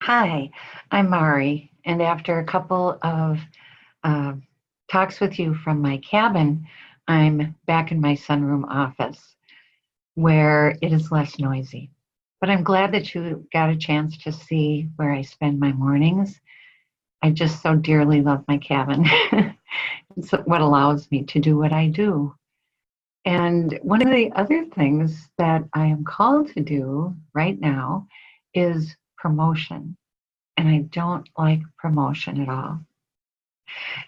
Hi, I'm Mari, and after a couple of uh, talks with you from my cabin, I'm back in my sunroom office where it is less noisy. But I'm glad that you got a chance to see where I spend my mornings. I just so dearly love my cabin. It's what allows me to do what I do. And one of the other things that I am called to do right now is promotion. And I don't like promotion at all.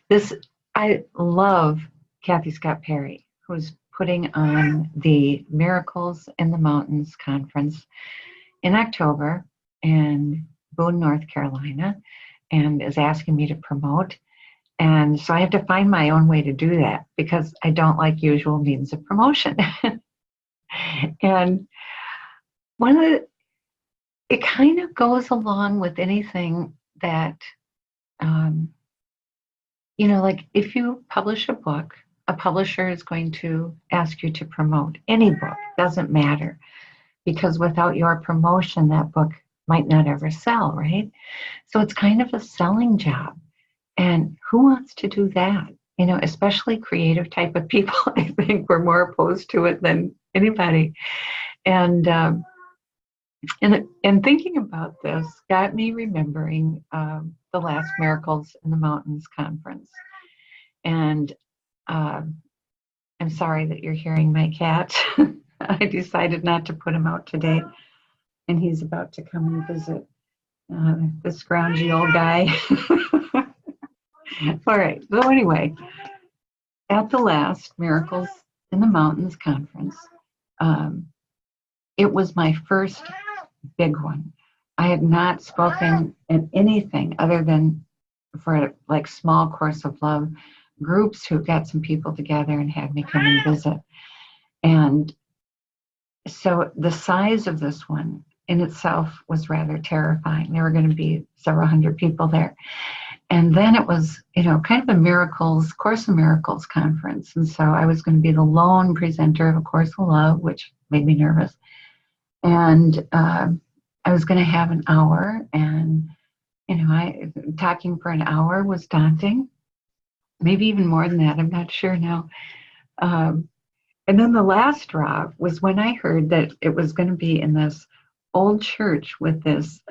This I love Kathy Scott Perry, who's putting on the Miracles in the Mountains conference in October in Boone, North Carolina, and is asking me to promote. And so I have to find my own way to do that because I don't like usual means of promotion. And one of the, it kind of goes along with anything that um, like if you publish a book, a publisher is going to ask you to promote any book, doesn't matter, because without your promotion, that book might not ever sell, right? So it's kind of a selling job. And who wants to do that? Especially creative type of people, I think we're more opposed to it than anybody. And and thinking about this got me remembering the last Miracles in the Mountains conference. And uh, I'm sorry that you're hearing my cat. I decided not to put him out today, and he's about to come and visit this scroungy old guy. All right. So anyway, at the last Miracles in the Mountains conference, um, it was my first big one. I had not spoken at anything other than for like small course of love groups who got some people together and had me come and visit. And so the size of this one in itself was rather terrifying. There were going to be several hundred people there. And then it was, kind of a Course of Miracles conference. And so I was going to be the lone presenter of A Course of Love, which made me nervous. And I was going to have an hour, and talking for an hour was daunting. Maybe even more than that. I'm not sure now. And then the last draw was when I heard that it was going to be in this old church with this,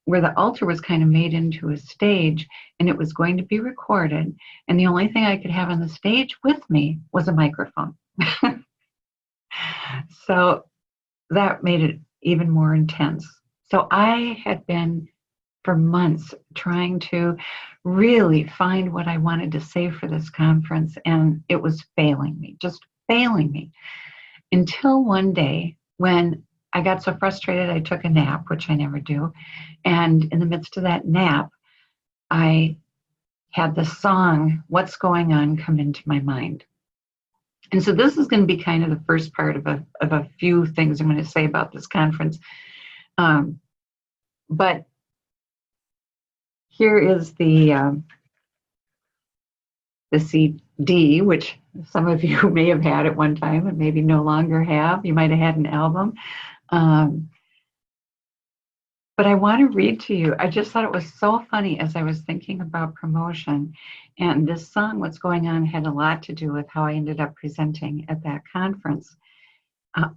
where the altar was kind of made into a stage, and it was going to be recorded. And the only thing I could have on the stage with me was a microphone. So that made it even more intense. So I had been for months trying to really find what I wanted to say for this conference, and it was failing me, just failing me. Until one day when I got so frustrated I took a nap, which I never do, and in the midst of that nap, I had the song, What's Going On, come into my mind. And so this is going to be kind of the first part of a few things I'm going to say about this conference. But here is the CD, which some of you may have had at one time and maybe no longer have. You might have had an album. But I want to read to you. I just thought it was so funny as I was thinking about promotion. And this song, What's Going On, had a lot to do with how I ended up presenting at that conference,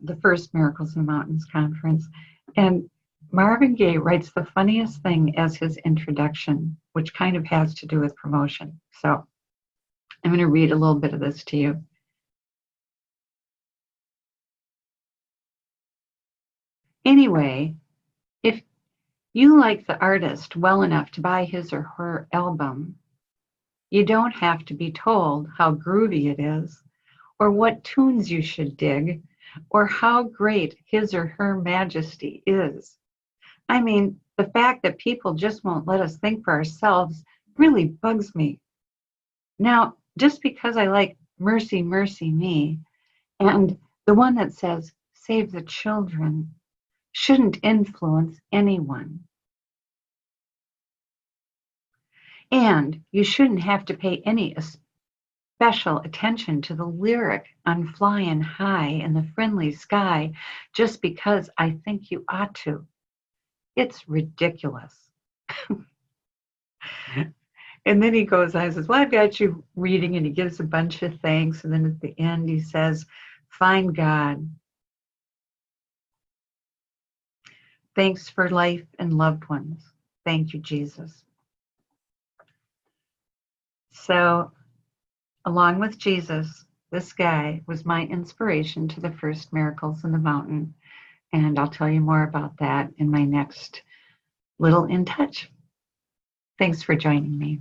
the first Miracles in the Mountains conference. And Marvin Gaye writes the funniest thing as his introduction, which kind of has to do with promotion. So I'm going to read a little bit of this to you. Anyway, if you like the artist well enough to buy his or her album, you don't have to be told how groovy it is, or what tunes you should dig, or how great his or her majesty is. I mean, the fact that people just won't let us think for ourselves really bugs me. Now, just because I like Mercy, Mercy Me, and the one that says, Save the Children, shouldn't influence anyone. And you shouldn't have to pay any special attention to the lyric on Flying High in the Friendly Sky just because I think you ought to. It's ridiculous. And then he goes on and says, well, I've got you reading, and he gives a bunch of thanks. And then at the end, he says, find God. Thanks for life and loved ones. Thank you, Jesus. So, along with Jesus, this guy was my inspiration to the first Miracles in the Mountain. And I'll tell you more about that in my next little In Touch. Thanks for joining me.